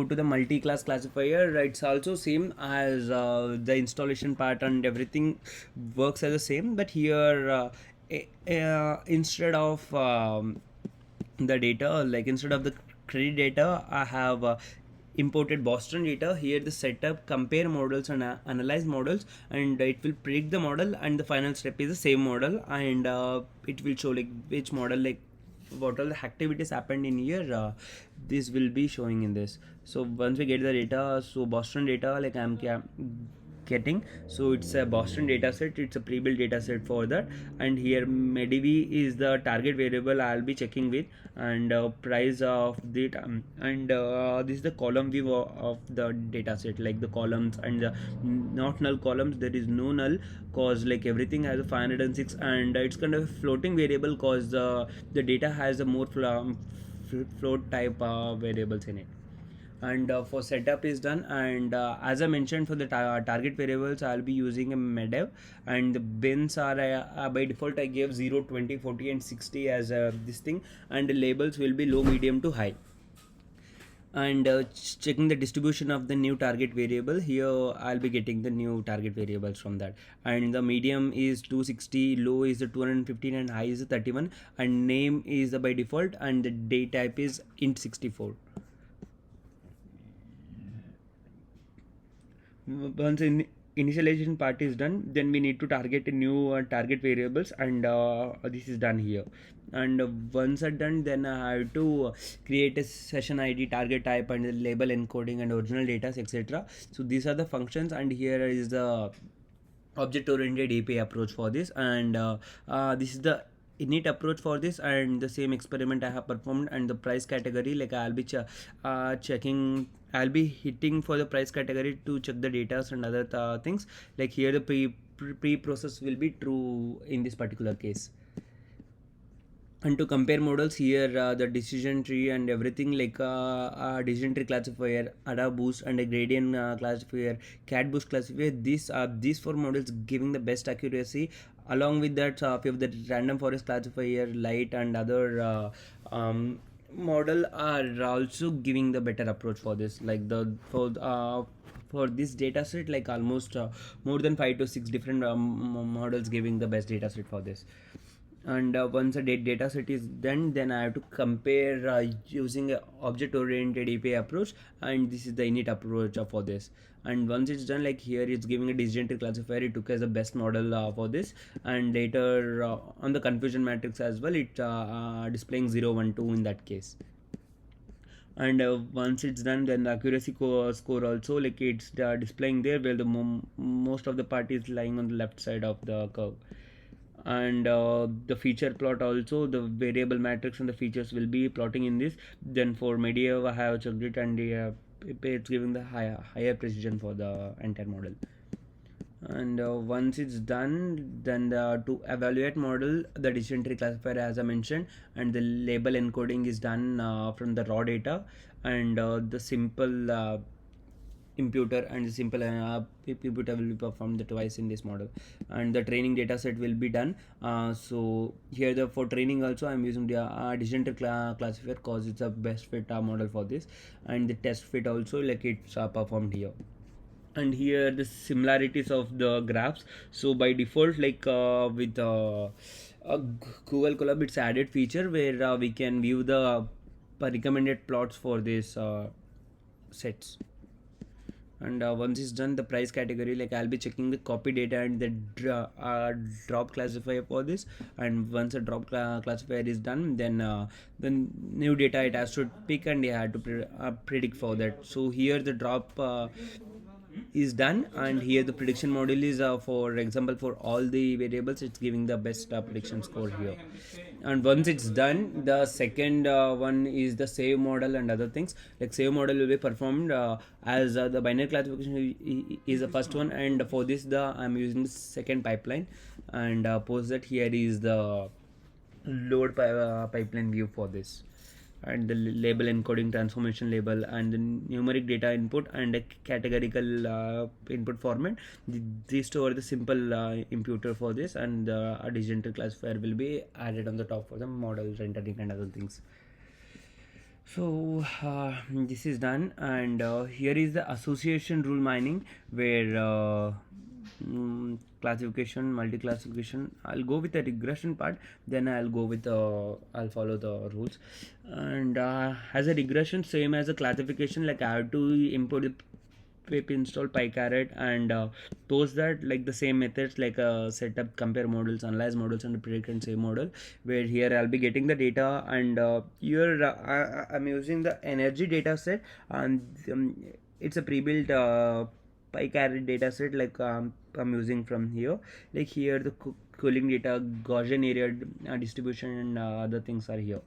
go to the multi-class classifier, it's also same as the installation part and everything works as the same, but here instead of the data, like instead of the credit data, I have imported Boston data. Here the setup, compare models and analyze models, and it will predict the model, and the final step is the same model, and it will show like which model, like what all the activities happened in here. This will be showing in this. So once we get the data, so Boston data, like I'm getting, so it's a Boston dataset, it's a pre-built dataset for that, and here mediv is the target variable I'll be checking with, and price of the and this is the column view of the dataset, like the columns and the not null columns, there is no null, cause like everything has a 506, and it's kind of a floating variable, cause the data has a more float type variables in it. And for setup is done, and as I mentioned, for the target variables I'll be using a medev, and the bins are by default I gave 0, 20, 40 and 60 as this thing, and the labels will be low, medium to high. And checking the distribution of the new target variable, here I'll be getting the new target variables from that, and the medium is 260, low is the 215 and high is the 31, and name is the by default, and the date type is int64. Once initialization part is done, then we need to target a new target variables, and this is done here. And once are done, then I have to create a session ID, target type, and the label encoding and original data, etc. So these are the functions, and here is the object oriented API approach for this, and this is the init approach for this, and the same experiment I have performed. And the price category, like I'll be checking, I'll be hitting for the price category to check the data and other things, like here the pre process will be true in this particular case. And to compare models, here the decision tree and everything, like decision tree classifier, ADA boost, and a gradient classifier, cat boost classifier, these four models giving the best accuracy. Along with that, we have the random forest classifier, light, and other model are also giving the better approach for this, like the for this data set, like almost more than 5 to 6 different models giving the best data set for this. And once a data set is done, then I have to compare using a object oriented API approach, and this is the init approach for this. And once it's done, like here it's giving a decision tree classifier, it took as the best model for this, and later on the confusion matrix as well, it displaying 0, 1, 2 in that case. And once it's done, then the accuracy score also, like it's displaying there, where the most of the part is lying on the left side of the curve. And the feature plot also, the variable matrix and the features will be plotting in this. Then for media I have checked it, and it's giving the higher precision for the entire model. And once it's done, then to evaluate model, the decision tree classifier as I mentioned, and the label encoding is done from the raw data, and the simple imputer and the simple imputer will be performed twice in this model, and the training data set will be done. So here for training also I'm using the decision tree classifier, cause it's a best fit model for this, and the test fit also, like it's performed here. And here the similarities of the graphs. So by default, like with Google Colab, it's added feature where we can view the recommended plots for this sets. And once it's done, the price category, like I'll be checking the copy data and the drop classifier for this. And once a drop classifier is done, then the new data it has to pick, and you have to predict for that. So here the drop is done, and here the prediction model is for example for all the variables, it's giving the best prediction score here. And once it's done, the second one is the save model and other things, like save model will be performed as the binary classification is the first one, and for this I'm using the second pipeline, and post that here is the load pipeline view for this, and the label encoding, transformation label, and the numeric data input, and a categorical input format. These two are the simple imputer for this, and a decision tree classifier will be added on the top for the model rendering and other things. So this is done, and here is the association rule mining, where classification, multi-classification. I'll go with the regression part, then I'll go with I'll follow the rules. And as a regression, same as a classification, like I have to import the pip install PyCaret, and post that like the same methods, like setup, compare models, analyze models, and predict and save model, where here I'll be getting the data, and here I'm using the energy data set, and it's a pre-built PyCaret data set, like I'm using from here. Like here the cooling data, Gaussian area distribution, and other things are here.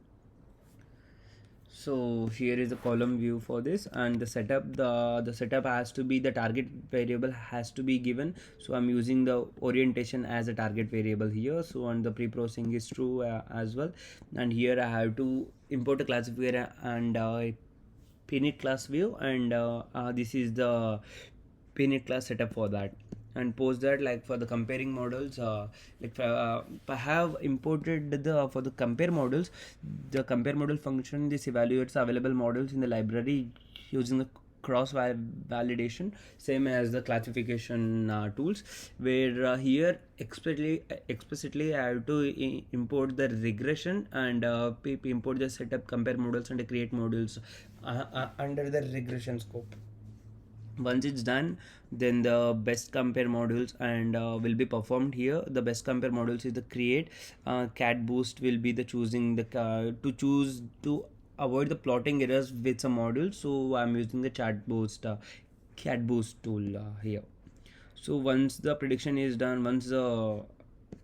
So here is the column view for this, and the setup has to be, the target variable has to be given, so I'm using the orientation as a target variable here. So, and the pre-processing is true as well, and here I have to import a classifier and pinit class view, and this is the pinit class setup for that. And post that, like for the comparing models, I have imported the, for the compare models, the compare model function, this evaluates available models in the library using the cross validation, same as the classification tools, where here explicitly I have to import the regression, and import the setup, compare models, and create models under the regression scope. Once it's done, then the best compare models and will be performed here. The best compare models is the create, cat boost will be the choosing the to choose to avoid the plotting errors with some models, so I'm using the cat boost tool here. So once the prediction is done, once the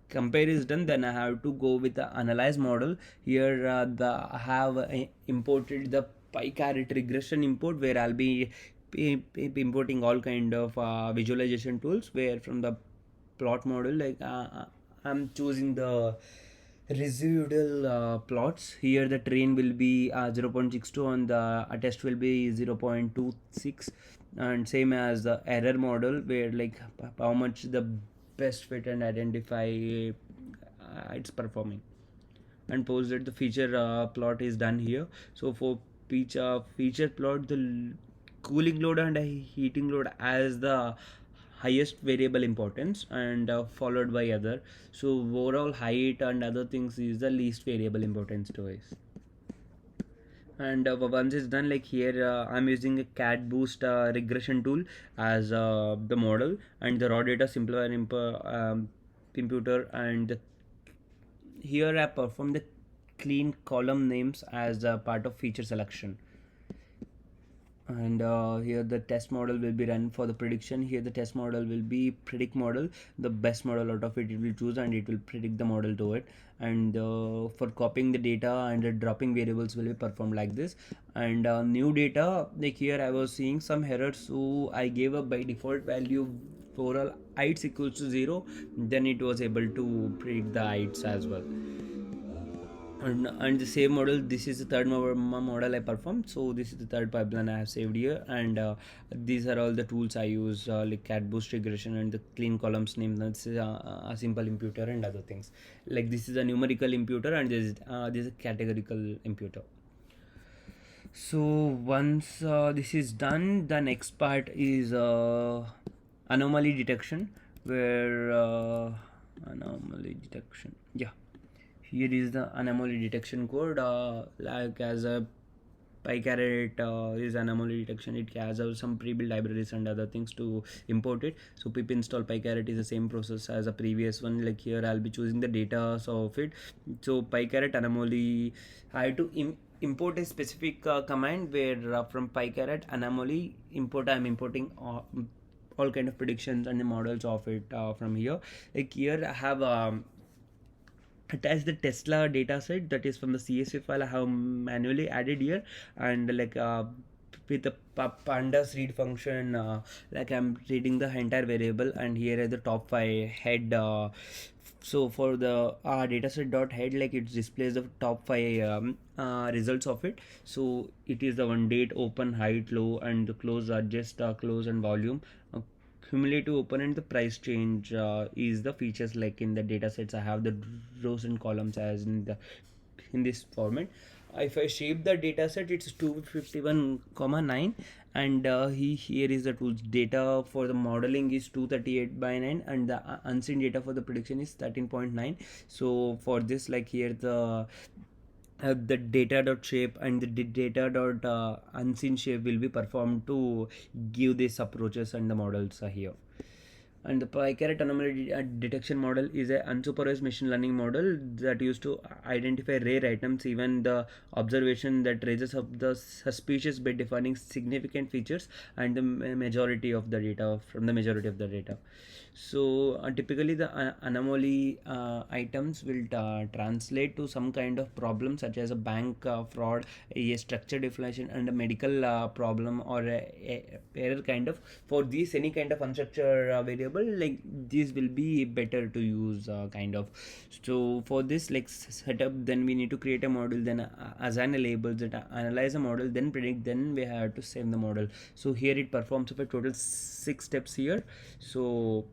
compare is done, then I have to go with the analyze model. Here I have imported the PyCaret regression import, where I'll be importing all kind of visualization tools, where from the plot model, like I'm choosing the residual plots. Here the train will be 0.62, and the attest will be 0.26, and same as the error model, where like how much the best fit and identify it's performing. And post that the feature plot is done here. So for feature plot, the cooling load and heating load as the highest variable importance, and followed by other. So overall height and other things is the least variable importance to us. And once it's done, like here I'm using a cat boost regression tool as the model, and the raw data simplifier computer, and here I perform the clean column names as a part of feature selection. And here the test model will be run for the prediction. Here the test model will be predict model, the best model out of it will choose, and it will predict the model to it. And for copying the data and dropping variables will be performed like this. And new data, like here I was seeing some errors, so I gave a by default value overall heights equals to 0, then it was able to predict the heights as well. And the same model, this is the third model I performed. So this is the third pipeline I have saved here, and these are all the tools I use, like cat boost regression and the clean columns name, that's a simple imputer and other things. Like this is a numerical imputer, and this is a categorical imputer. So once this is done, the next part is anomaly detection, where anomaly detection, yeah, here is the anomaly detection code, like as a PyCaret is anomaly detection. It has some pre-built libraries and other things to import it. So pip install PyCaret is the same process as a previous one. Like here I'll be choosing the data of it. So PyCaret anomaly, I have to import a specific command, where from PyCaret anomaly import, I'm importing all kind of predictions and the models of it from here. Like here I have attach the Tesla dataset, that is from the CSV file I have manually added here, and like with the pandas read function, like I'm reading the entire variable, and here are the top 5 head. So for the dataset dot head, like it displays the top 5 results of it. So it is the one date, open, height, low, and the close, adjust, close, and volume. Cumulative open and the price change is the features, like in the data sets I have the rows and columns as in this format. if I shape the data set, it's 251,9, and here is the tools data for the modeling is 238 by 9, and the unseen data for the prediction is 13.9. So for this, like here the data dot shape and the data dot unseen shape will be performed to give these approaches and the models are here. And the PyCaret anomaly detection model is a unsupervised machine learning model that used to identify rare items, even the observation that raises up the suspicious by defining significant features and the majority of the data from the majority of the data. So typically the anomaly items will translate to some kind of problem such as a bank fraud, a structure deflation, and a medical problem, or a error kind of. For these any kind of unstructured variable, like these will be better to use kind of. So for this like setup, then we need to create a model, then assign a label, that analyze a model, then predict, then we have to save the model. So here it performs of a total 6 steps here. So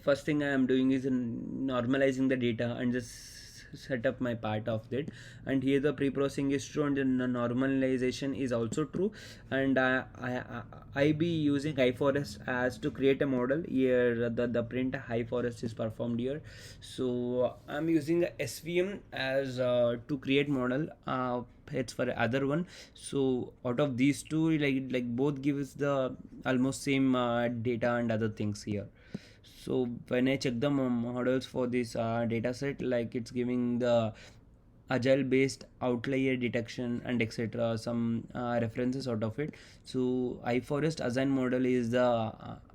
first thing I am doing is normalizing the data and just set up my part of it. And here the pre-processing is true and the normalization is also true. And I be using high forest as to create a model. Here the print high forest is performed here. So I'm using a svm as to create model. It's for other one. So out of these two, like both gives the almost same data and other things here. So when I check the models for this data set, like it's giving the agile based outlier detection and etc, some references out of it. So iForest assign model is the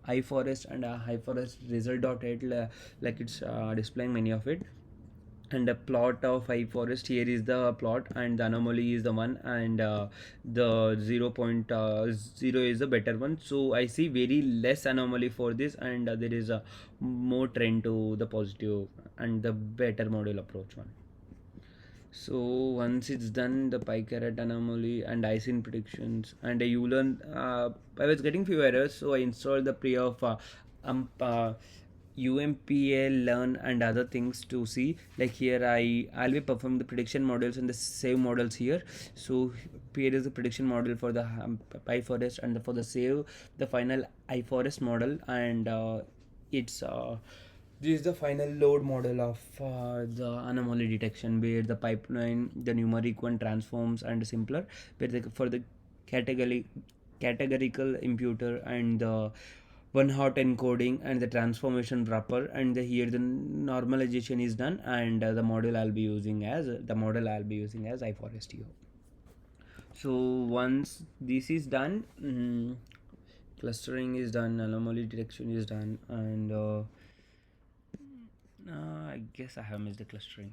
iForest, and iForest result.it, like it's displaying many of it. And the plot of high forest, here is the plot, and the anomaly is the one, and the 0.0 is the better one. So I see very less anomaly for this, and there is a more trend to the positive and the better model approach one. So once it's done, the PyCaret anomaly and ISIN predictions, and you learn. I was getting few errors, so I installed the pre of um, uh, UMPA learn and other things to see. Like here, I'll be performing the prediction models and the save models here. So here is the prediction model for the PyForest, and for the save the final iForest model, and it's this is the final load model of the anomaly detection, where the pipeline, the numeric one transforms and simpler, where for the category categorical imputer and the one hot encoding and the transformation wrapper, and here the normalization is done, and the model I'll be using as iForest here. So once this is done, clustering is done, anomaly detection is done, and I guess I have missed the clustering.